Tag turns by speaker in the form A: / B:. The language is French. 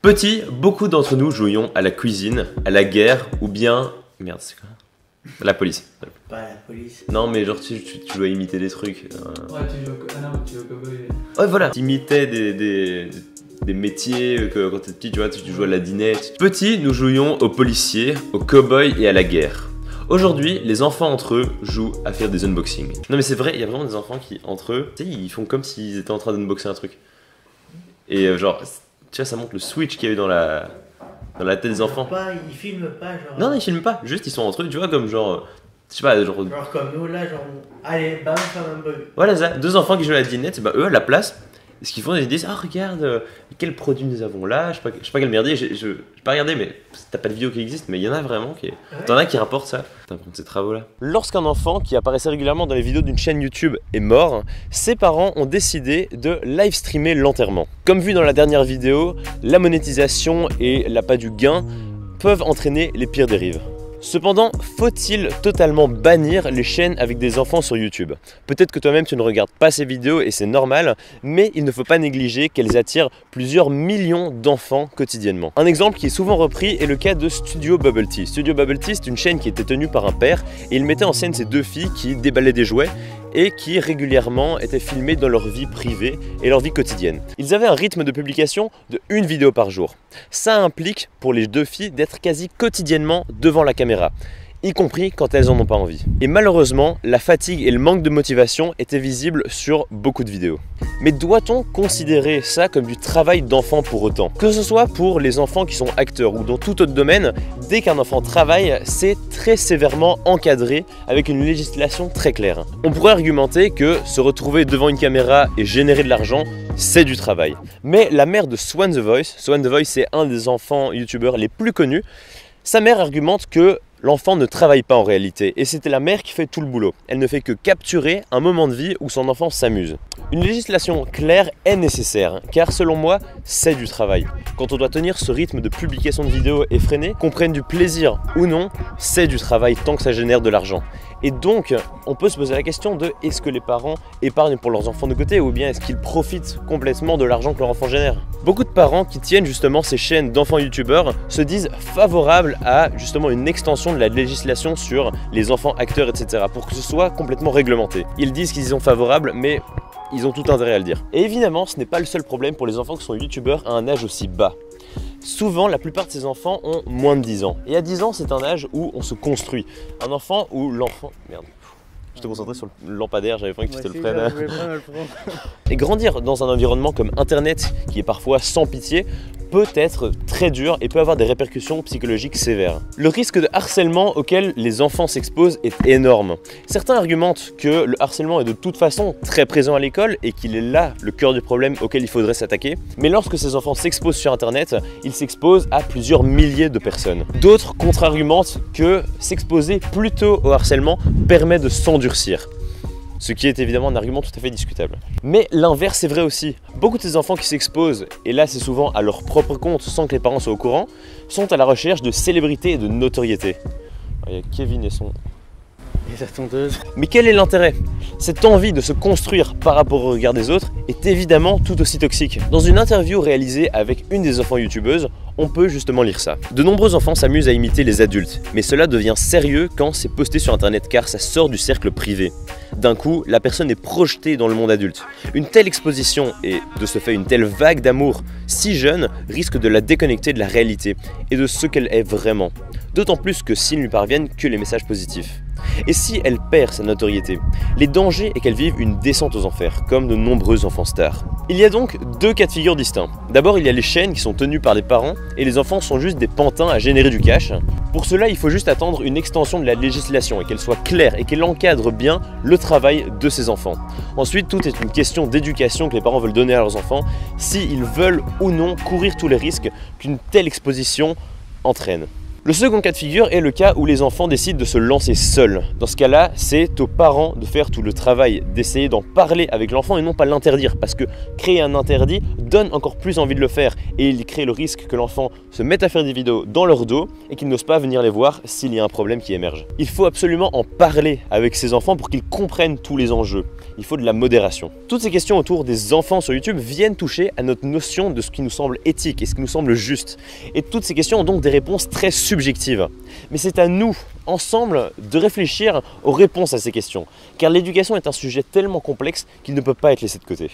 A: Petit, beaucoup d'entre nous jouions à la cuisine, à la guerre ou bien... Merde, c'est quoi? La police.
B: Pas la police.
A: Non mais genre tu dois imiter des trucs.
B: Ouais, tu joues au cowboy.
A: Ouais voilà. Tu imitais des métiers que quand t'es petit, tu vois, tu jouais à la dinette. Petit, nous jouions aux policiers, aux cowboys et à la guerre. Aujourd'hui, les enfants entre eux jouent à faire des unboxings. Non mais c'est vrai, il y a vraiment des enfants qui, entre eux, tu sais, ils font comme s'ils étaient en train d'unboxer un truc. Et genre, tu vois, ça montre le switch qu'il y a eu dans la tête des enfants.
B: Ils filment pas, genre.
A: Non, ils filment pas, juste ils sont entre eux, tu vois, comme genre... Je sais pas, genre
B: comme nous là, genre. Allez, bam, faire un bug.
A: Voilà ça, deux enfants qui jouent à la dinette, bah eux à la place, ce qu'ils font, ils disent: ah regarde, quel produit nous avons là, je sais pas quel merdier, j'ai pas regardé, mais t'as pas de vidéo qui existe, mais il y en a vraiment qui. T'en as qui rapportent ça. T'as ces travaux là. Lorsqu'un enfant qui apparaissait régulièrement dans les vidéos d'une chaîne YouTube est mort, ses parents ont décidé de live streamer l'enterrement. Comme vu dans la dernière vidéo, la monétisation et l'appât du gain peuvent entraîner les pires dérives. Cependant, faut-il totalement bannir les chaînes avec des enfants sur YouTube? Peut-être que toi-même tu ne regardes pas ces vidéos et c'est normal, mais il ne faut pas négliger qu'elles attirent plusieurs millions d'enfants quotidiennement. Un exemple qui est souvent repris est le cas de Studio Bubble Tea. Studio Bubble Tea, c'est une chaîne qui était tenue par un père et il mettait en scène ses deux filles qui déballaient des jouets et qui régulièrement étaient filmées dans leur vie privée et leur vie quotidienne. Ils avaient un rythme de publication de 1 vidéo par jour. Ça implique pour les deux filles d'être quasi quotidiennement devant la caméra, y compris quand elles en ont pas envie. Et malheureusement, la fatigue et le manque de motivation étaient visibles sur beaucoup de vidéos. Mais doit-on considérer ça comme du travail d'enfant pour autant? Que ce soit pour les enfants qui sont acteurs ou dans tout autre domaine, dès qu'un enfant travaille, c'est très sévèrement encadré avec une législation très claire. On pourrait argumenter que se retrouver devant une caméra et générer de l'argent, c'est du travail. Mais la mère de Swan The Voice c'est un des enfants youtubeurs les plus connus, sa mère argumente que l'enfant ne travaille pas en réalité et c'était la mère qui fait tout le boulot. Elle ne fait que capturer un moment de vie où son enfant s'amuse. Une législation claire est nécessaire car selon moi, c'est du travail. Quand on doit tenir ce rythme de publication de vidéos effréné, qu'on prenne du plaisir ou non, c'est du travail tant que ça génère de l'argent. Et donc, on peut se poser la question de est-ce que les parents épargnent pour leurs enfants de côté ou bien est-ce qu'ils profitent complètement de l'argent que leur enfant génère? Beaucoup de parents qui tiennent justement ces chaînes d'enfants youtubeurs se disent favorables à justement une extension de la législation sur les enfants acteurs, etc. pour que ce soit complètement réglementé. Ils disent qu'ils y sont favorables, mais ils ont tout intérêt à le dire. Et évidemment, ce n'est pas le seul problème pour les enfants qui sont youtubeurs à un âge aussi bas. Souvent, la plupart de ces enfants ont moins de 10 ans. Et à 10 ans, c'est un âge où on se construit. Un enfant où l'enfant... Merde. Je te concentrais sur le lampadaire, j'avais peur que tu te le prennes. Et grandir dans un environnement comme Internet, qui est parfois sans pitié, peut être très dur et peut avoir des répercussions psychologiques sévères. Le risque de harcèlement auquel les enfants s'exposent est énorme. Certains argumentent que le harcèlement est de toute façon très présent à l'école et qu'il est là le cœur du problème auquel il faudrait s'attaquer. Mais lorsque ces enfants s'exposent sur Internet, ils s'exposent à plusieurs milliers de personnes. D'autres contre-argumentent que s'exposer plutôt au harcèlement permet de s'endurcir. Ce qui est évidemment un argument tout à fait discutable. Mais l'inverse est vrai aussi. Beaucoup de ces enfants qui s'exposent, et là c'est souvent à leur propre compte sans que les parents soient au courant, sont à la recherche de célébrité et de notoriété. Alors, il y a Kevin et son...
B: Et sa tondeuse.
A: Mais quel est l'intérêt? Cette envie de se construire par rapport au regard des autres est évidemment tout aussi toxique. Dans une interview réalisée avec une des enfants youtubeuses, on peut justement lire ça. De nombreux enfants s'amusent à imiter les adultes, mais cela devient sérieux quand c'est posté sur internet car ça sort du cercle privé. D'un coup, la personne est projetée dans le monde adulte. Une telle exposition et de ce fait une telle vague d'amour si jeune risque de la déconnecter de la réalité et de ce qu'elle est vraiment. Deux plus que s'ils ne lui parviennent que les messages positifs. Et si elle perd sa notoriété, les dangers est qu'elle vive une descente aux enfers, comme de nombreux enfants stars. Il y a donc deux cas de figure distincts. D'abord, il y a les chaînes qui sont tenues par les parents et les enfants sont juste des pantins à générer du cash. Pour cela, il faut juste attendre une extension de la législation et qu'elle soit claire et qu'elle encadre bien le travail de ces enfants. Ensuite, tout est une question d'éducation que les parents veulent donner à leurs enfants, s'ils veulent ou non courir tous les risques qu'une telle exposition entraîne. Le second cas de figure est le cas où les enfants décident de se lancer seuls. Dans ce cas-là, c'est aux parents de faire tout le travail, d'essayer d'en parler avec l'enfant et non pas l'interdire, parce que créer un interdit donne encore plus envie de le faire et il crée le risque que l'enfant se mette à faire des vidéos dans leur dos et qu'il n'ose pas venir les voir s'il y a un problème qui émerge. Il faut absolument en parler avec ses enfants pour qu'ils comprennent tous les enjeux. Il faut de la modération. Toutes ces questions autour des enfants sur YouTube viennent toucher à notre notion de ce qui nous semble éthique et ce qui nous semble juste. Et toutes ces questions ont donc des réponses très subjectives. Mais c'est à nous, ensemble, de réfléchir aux réponses à ces questions. Car l'éducation est un sujet tellement complexe qu'il ne peut pas être laissé de côté.